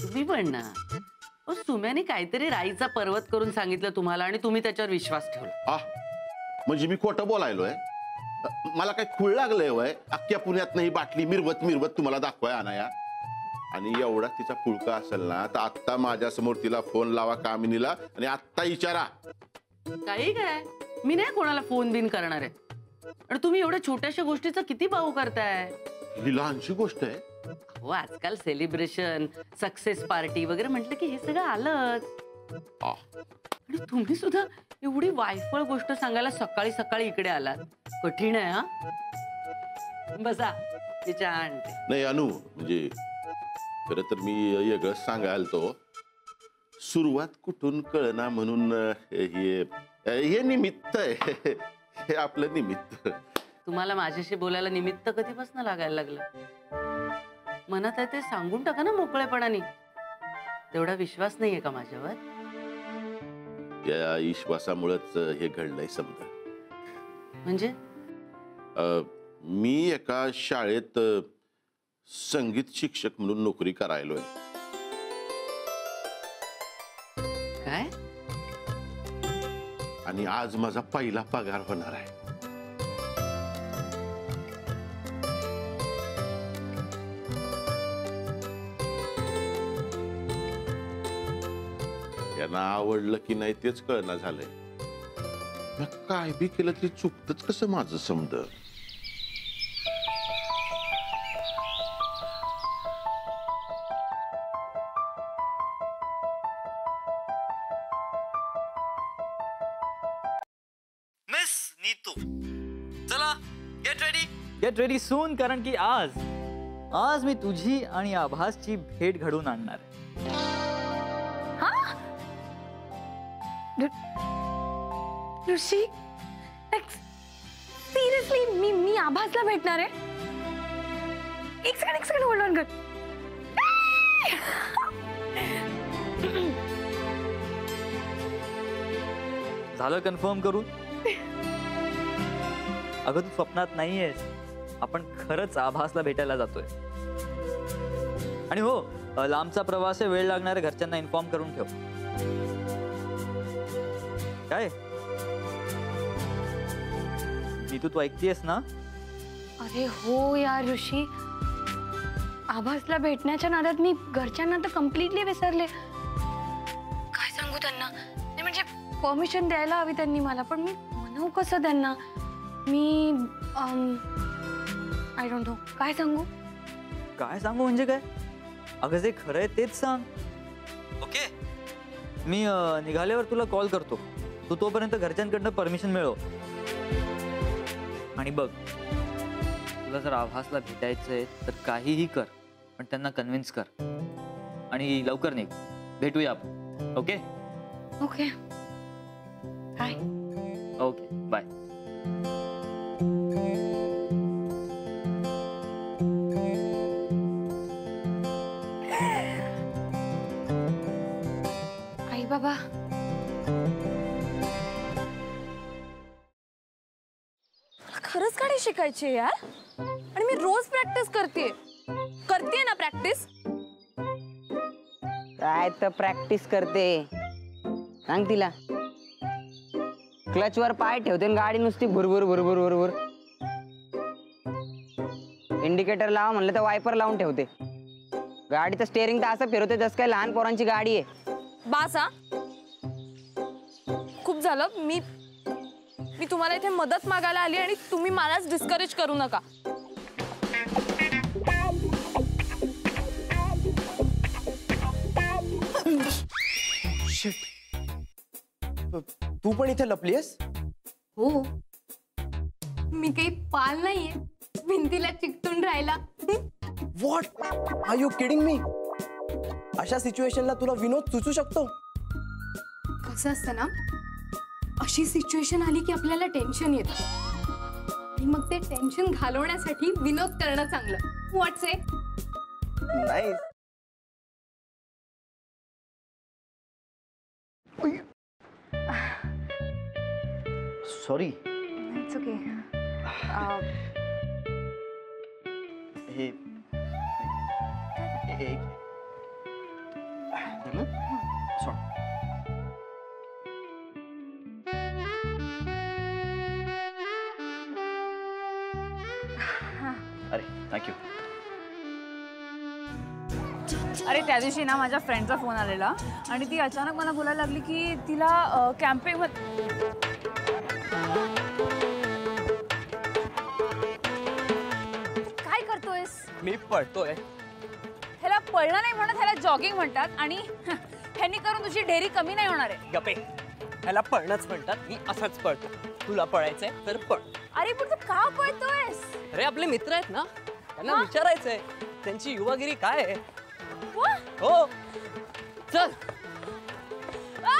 तुम्ही पण ना, सुम्याने काहीतरी राईचा पर्वत करून सांगितलं तुम्हाला आणि तुम्ही त्याच्यावर विश्वास ठेवला. म्हणजे मी खोटं बोलायलोय? मला काय खूळ लागलंय वय? अख्ख्या पुण्यात ही बाटली मिरवत मिरवत तुम्हाला दाखवाय आणाया. आणि एवढा तिचा पुळका असेल ना तर आत्ता माझ्या समोर तिला फोन लावा कामिनीला आणि आत्ता विचारा. काही काय, मी नाही कोणाला फोन बिन करणार आहे. आणि तुम्ही एवढ्या छोट्याशा गोष्टीचा किती बाऊ करताय? ही लहानशी गोष्ट आहे. हो, आजकाल सेलिब्रेशन, सक्सेस पार्टी वगैरे म्हटलं की हे सगळं आलंच. आणि तुम्ही सुद्धा एवढी वायफळ गोष्ट सांगायला सकाळी सकाळी इकडे आलात. कठीण आहे. हा, बसा, चहा आणते. नाही अनु, म्हणजे खरं तर मी वेगळंच सांगायला तो. सुरुवात कुठून कळना म्हणून हे निमित्त आहे. हे आपलं निमित्त. तुम्हाला माझ्याशी बोलायला निमित्त कधीपासून लागायला लागलं? मनात आहे ते सांगून टाका ना मोकळेपणाने. तेवढा विश्वास नाहीये का माझ्यावर? या विश्वासामुळेच हे घडलंय समजा. म्हणजे मी एका शाळेत संगीत शिक्षक म्हणून नोकरी करायलोय. काय? आणि आज माझा पहिला पगार होणार आहे. त्यांना आवडलं की नाही तेच कळना झालंय. काय बी केलं तरी चुकतच कसं माझं समज. मिस नीतू, चला गेट रेडी सून, कारण की आज मी तुझी आणि आभासची भेट घडवून आणणार आहे. ऋषी, सिरियसली मी आभासला भेटणार आहे? एक सेकंड होल्ड ऑन कर. झालं कन्फर्म करून? अगं तू स्वप्नात नाहीयेस, आपण खरंच आभासला भेटायला जातोय. आणि हो, लांबचा प्रवास आहे, वेळ लागणार आहे, घरच्यांना इन्फॉर्म करून ठेव. काय नीतू, तू ऐकतेस ना? अरे हो यार ऋषी, आभासला भेटण्याच्या नादात मी घरच्यांना तर कम्प्लिटली विसरले. काय सांगू त्यांना? नाही म्हणजे परमिशन द्यायला हवी त्यांनी मला, पण मी म्हणू कसं त्यांना? मी आय डोंट नो, काय सांगू? काय सांगू म्हणजे काय? अगं जे खरंय तेच सांग. ओके, मी निघाल्यावर तुला कॉल करतो. तू तोपर्यंत घरच्यांकडनं परमिशन मिळव. आणि बघ, तुला जर आभासला भेटायचंय तर काहीही कर, पण त्यांना कन्व्हिन्स कर. आणि लवकर निघ, भेटूया आपण. Okay okay, bye. Okay, bye. आई बाबा, खरंच गाडी शिकायची यार, आणि मी रोज प्रॅक्टिस करते ना. प्रॅक्टिस काय तर प्रॅक्टिस करते, सांग तिला. क्लच वर पाय ठेवते आणि गाडी नुसती भुरभुर भुरभुर भुरभुर. इंडिकेटर लावा म्हणलं तर वायपर लावून ठेवते. गाडीचं स्टेअरिंग तर असं फिरवते जसं काय लहान पोरांची गाडी आहे. बास हा, खूप झालं. मी तुम्हाला इथे मदत मागायला आली आणि तुम्ही मलाच डिस्करेज करू नका. तू पण इथे लपलीयस? हो, मी काही पाल नाहीये भिंतीला चिकटून राहिला. What are you kidding me? अशा सिच्युएशनला तुला विनोद सुचू शकतो? कसं असतं ना, अशी सिच्युएशन आली की आपल्याला टेन्शन येतं आणि मग ते टेन्शन घालवण्यासाठी विनोद करणं चांगलं. व्हॉट्स इट? नाही. सॉरी. It's okay. हे अरे थँक्यू. अरे त्या दिवशी ना माझ्या फ्रेंडचा फोन आलेला आणि ती अचानक मला बोलायला लागली की तिला कॅम्पिंग काय करतोयस? मी पळतोय. ह्याला पळणं नाही म्हणत, ह्याला जॉगिंग म्हणतात आणि ह्यांनी करून तुझी ढेरी कमी नाही होणार आहे. गपे, ह्याला पळणंच म्हणतात. मी असंच पळतो. तुला पळायचंय तर पळ. अरे पण तू का पळतोयस? अरे आपले मित्र आहेत ना, त्यांना विचारायचंय त्यांची युवागिरी काय आहे. वा! हो चल. आ!